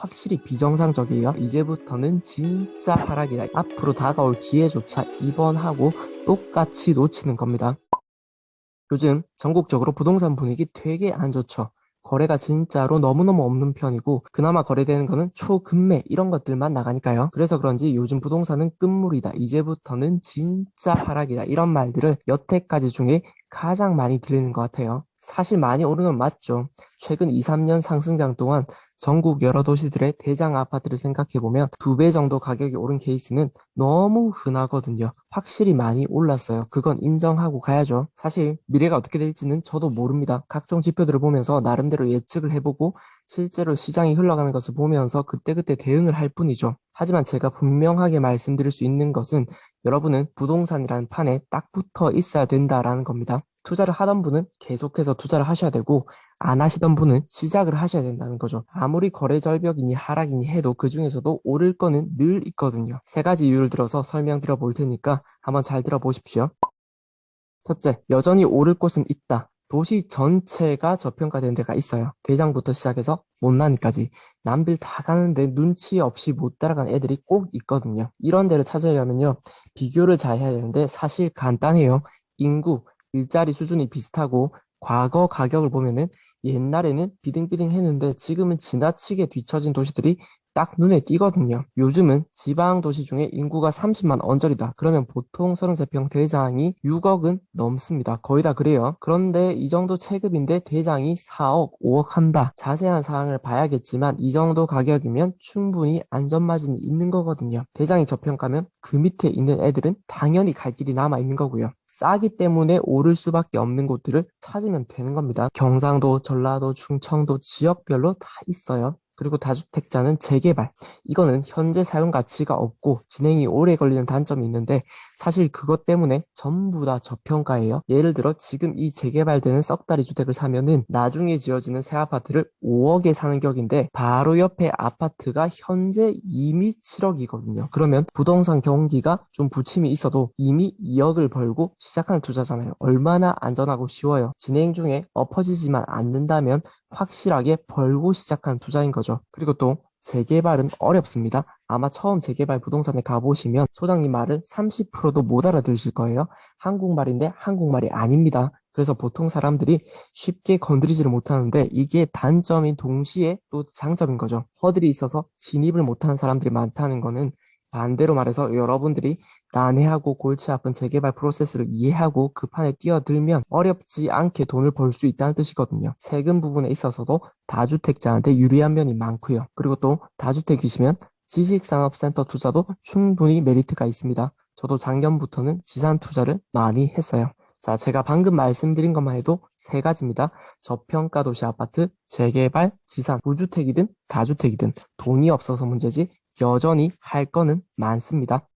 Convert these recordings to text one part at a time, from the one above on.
확실히 비정상적이에요. 이제부터는 진짜 하락이다. 앞으로 다가올 기회조차 이번하고 똑같이 놓치는 겁니다. 요즘 전국적으로 부동산 분위기 되게 안 좋죠. 거래가 진짜로 너무너무 없는 편이고 그나마 거래되는 거는 초급매 이런 것들만 나가니까요. 그래서 그런지 요즘 부동산은 끝물이다. 이제부터는 진짜 하락이다. 이런 말들을 여태까지 중에 가장 많이 들리는 것 같아요. 사실 많이 오르는 건 맞죠. 최근 2, 3년 상승장 동안 전국 여러 도시들의 대장 아파트를 생각해보면 2배 정도 가격이 오른 케이스는 너무 흔하거든요. 확실히 많이 올랐어요. 그건 인정하고 가야죠. 사실 미래가 어떻게 될지는 저도 모릅니다. 각종 지표들을 보면서 나름대로 예측을 해보고 실제로 시장이 흘러가는 것을 보면서 그때그때 대응을 할 뿐이죠. 하지만 제가 분명하게 말씀드릴 수 있는 것은 여러분은 부동산이라는 판에 딱 붙어 있어야 된다라는 겁니다. 투자를 하던 분은 계속해서 투자를 하셔야 되고 안 하시던 분은 시작을 하셔야 된다는 거죠. 아무리 거래 절벽이니 하락이니 해도 그 중에서도 오를 거는 늘 있거든요. 세 가지 이유를 들어서 설명드려 볼 테니까 한번 잘 들어보십시오. 첫째, 여전히 오를 곳은 있다. 도시 전체가 저평가된 데가 있어요. 대장부터 시작해서 못난이까지 남들 다 가는데 눈치 없이 못 따라간 애들이 꼭 있거든요. 이런 데를 찾으려면요. 비교를 잘 해야 되는데 사실 간단해요. 인구, 일자리 수준이 비슷하고 과거 가격을 보면은 옛날에는 비등비등 했는데 지금은 지나치게 뒤처진 도시들이 딱 눈에 띄거든요. 요즘은 지방 도시 중에 인구가 30만 언저리다. 그러면 보통 33평 대장이 6억은 넘습니다. 거의 다 그래요. 그런데 이 정도 체급인데 대장이 4억, 5억 한다. 자세한 사항을 봐야겠지만 이 정도 가격이면 충분히 안전마진이 있는 거거든요. 대장이 저평가면 그 밑에 있는 애들은 당연히 갈 길이 남아 있는 거고요. 싸기 때문에 오를 수밖에 없는 곳들을 찾으면 되는 겁니다. 경상도, 전라도, 충청도 지역별로 다 있어요. 그리고 다주택자는 재개발. 이거는 현재 사용 가치가 없고 진행이 오래 걸리는 단점이 있는데 사실 그것 때문에 전부 다 저평가예요. 예를 들어 지금 이 재개발되는 썩다리 주택을 사면은 나중에 지어지는 새 아파트를 5억에 사는 격인데 바로 옆에 아파트가 현재 이미 7억이거든요. 그러면 부동산 경기가 좀 부침이 있어도 이미 2억을 벌고 시작하는 투자잖아요. 얼마나 안전하고 쉬워요. 진행 중에 엎어지지만 않는다면 확실하게 벌고 시작한 투자인 거죠. 그리고 또 재개발은 어렵습니다. 아마 처음 재개발 부동산에 가보시면 소장님 말을 30%도 못 알아들으실 거예요. 한국말인데 한국말이 아닙니다. 그래서 보통 사람들이 쉽게 건드리지를 못하는데 이게 단점인 동시에 또 장점인 거죠. 허들이 있어서 진입을 못하는 사람들이 많다는 거는 반대로 말해서 여러분들이 난해하고 골치 아픈 재개발 프로세스를 이해하고 그 판에 뛰어들면 어렵지 않게 돈을 벌 수 있다는 뜻이거든요. 세금 부분에 있어서도 다주택자한테 유리한 면이 많고요. 그리고 또 다주택이시면 지식산업센터 투자도 충분히 메리트가 있습니다. 저도 작년부터는 지산 투자를 많이 했어요. 자, 제가 방금 말씀드린 것만 해도 세 가지입니다. 저평가 도시 아파트, 재개발, 지산, 무주택이든 다주택이든 돈이 없어서 문제지 여전히 할 거는 많습니다.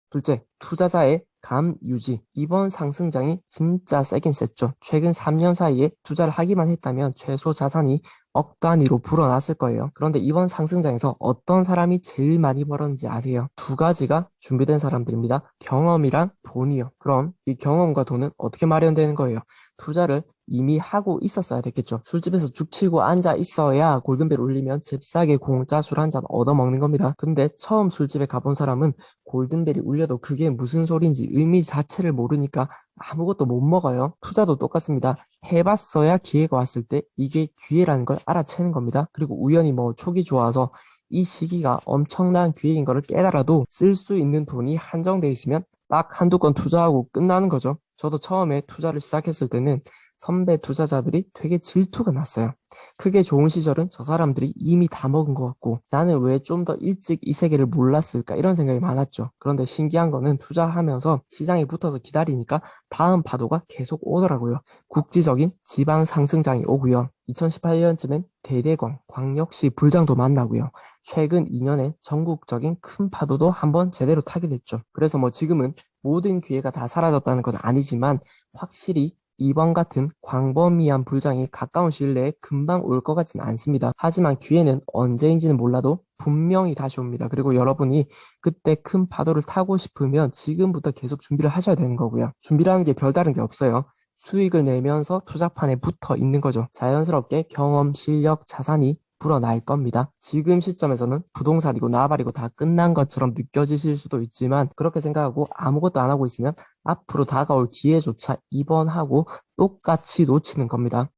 둘째, 투자자의 감 유지. 이번 상승장이 진짜 세긴 셌죠. 최근 3년 사이에 투자를 하기만 했다면 최소 자산이 억 단위로 불어났을 거예요. 그런데 이번 상승장에서 어떤 사람이 제일 많이 벌었는지 아세요? 두 가지가 준비된 사람들입니다. 경험이랑 돈이요. 그럼 이 경험과 돈은 어떻게 마련되는 거예요? 투자를 이미 하고 있었어야 됐겠죠. 술집에서 죽치고 앉아 있어야 골든벨 울리면 잽싸게 공짜 술 한 잔 얻어먹는 겁니다. 근데 처음 술집에 가본 사람은 골든벨이 울려도 그게 무슨 소리인지 의미 자체를 모르니까 아무것도 못 먹어요. 투자도 똑같습니다. 해봤어야 기회가 왔을 때 이게 기회라는 걸 알아채는 겁니다. 그리고 우연히 뭐 촉이 좋아서 이 시기가 엄청난 기회인 거를 깨달아도 쓸 수 있는 돈이 한정돼 있으면 딱 한두 건 투자하고 끝나는 거죠. 저도 처음에 투자를 시작했을 때는 선배 투자자들이 되게 질투가 났어요. 크게 좋은 시절은 저 사람들이 이미 다 먹은 것 같고 나는 왜 좀 더 일찍 이 세계를 몰랐을까 이런 생각이 많았죠. 그런데 신기한 거는 투자하면서 시장에 붙어서 기다리니까 다음 파도가 계속 오더라고요. 국지적인 지방 상승장이 오고요. 2018년쯤엔 대대광, 광역시 불장도 만나고요. 최근 2년에 전국적인 큰 파도도 한번 제대로 타게 됐죠. 그래서 뭐 지금은 모든 기회가 다 사라졌다는 건 아니지만 확실히 이번 같은 광범위한 불장이 가까운 시일 내에 금방 올 것 같진 않습니다. 하지만 기회는 언제인지는 몰라도 분명히 다시 옵니다. 그리고 여러분이 그때 큰 파도를 타고 싶으면 지금부터 계속 준비를 하셔야 되는 거고요. 준비라는 게 별다른 게 없어요. 수익을 내면서 투자판에 붙어 있는 거죠. 자연스럽게 경험, 실력, 자산이 불어날 겁니다. 지금 시점에서는 부동산이고 나발이고 다 끝난 것처럼 느껴지실 수도 있지만 그렇게 생각하고 아무것도 안 하고 있으면 앞으로 다가올 기회조차 이번 하고 똑같이 놓치는 겁니다.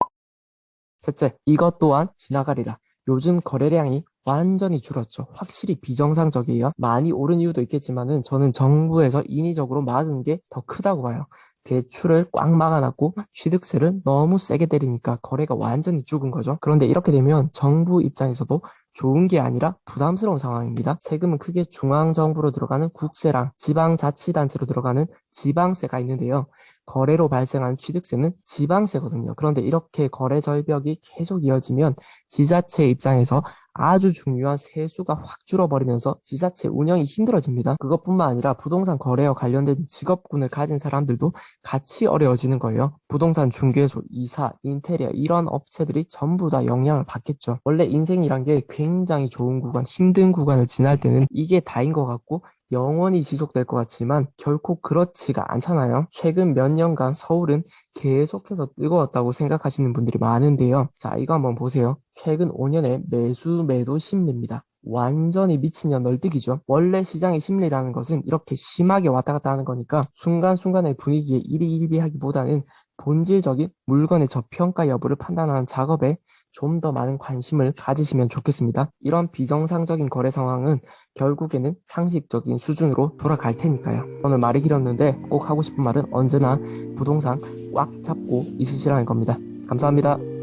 셋째, 이것 또한 지나가리라. 요즘 거래량이 완전히 줄었죠. 확실히 비정상적이에요. 많이 오른 이유도 있겠지만은 저는 정부에서 인위적으로 막은 게 더 크다고 봐요. 대출을 꽉 막아놨고 취득세를 너무 세게 때리니까 거래가 완전히 죽은 거죠. 그런데 이렇게 되면 정부 입장에서도 좋은 게 아니라 부담스러운 상황입니다. 세금은 크게 중앙정부로 들어가는 국세랑 지방자치단체로 들어가는 지방세가 있는데요. 거래로 발생하는 취득세는 지방세거든요. 그런데 이렇게 거래 절벽이 계속 이어지면 지자체 입장에서 아주 중요한 세수가 확 줄어버리면서 지자체 운영이 힘들어집니다. 그것뿐만 아니라 부동산 거래와 관련된 직업군을 가진 사람들도 같이 어려워지는 거예요. 부동산 중개소, 이사, 인테리어 이런 업체들이 전부 다 영향을 받겠죠. 원래 인생이란 게 굉장히 좋은 구간, 힘든 구간을 지날 때는 이게 다인 것 같고 영원히 지속될 것 같지만 결코 그렇지가 않잖아요. 최근 몇 년간 서울은 계속해서 뜨거웠다고 생각하시는 분들이 많은데요. 자, 이거 한번 보세요. 최근 5년의 매수 매도 심리입니다. 완전히 미친년 널뛰기죠. 원래 시장의 심리라는 것은 이렇게 심하게 왔다 갔다 하는 거니까 순간순간의 분위기에 일희일비하기보다는 본질적인 물건의 저평가 여부를 판단하는 작업에 좀 더 많은 관심을 가지시면 좋겠습니다. 이런 비정상적인 거래 상황은 결국에는 상식적인 수준으로 돌아갈 테니까요. 오늘 말이 길었는데 꼭 하고 싶은 말은 언제나 부동산 꽉 잡고 있으시라는 겁니다. 감사합니다.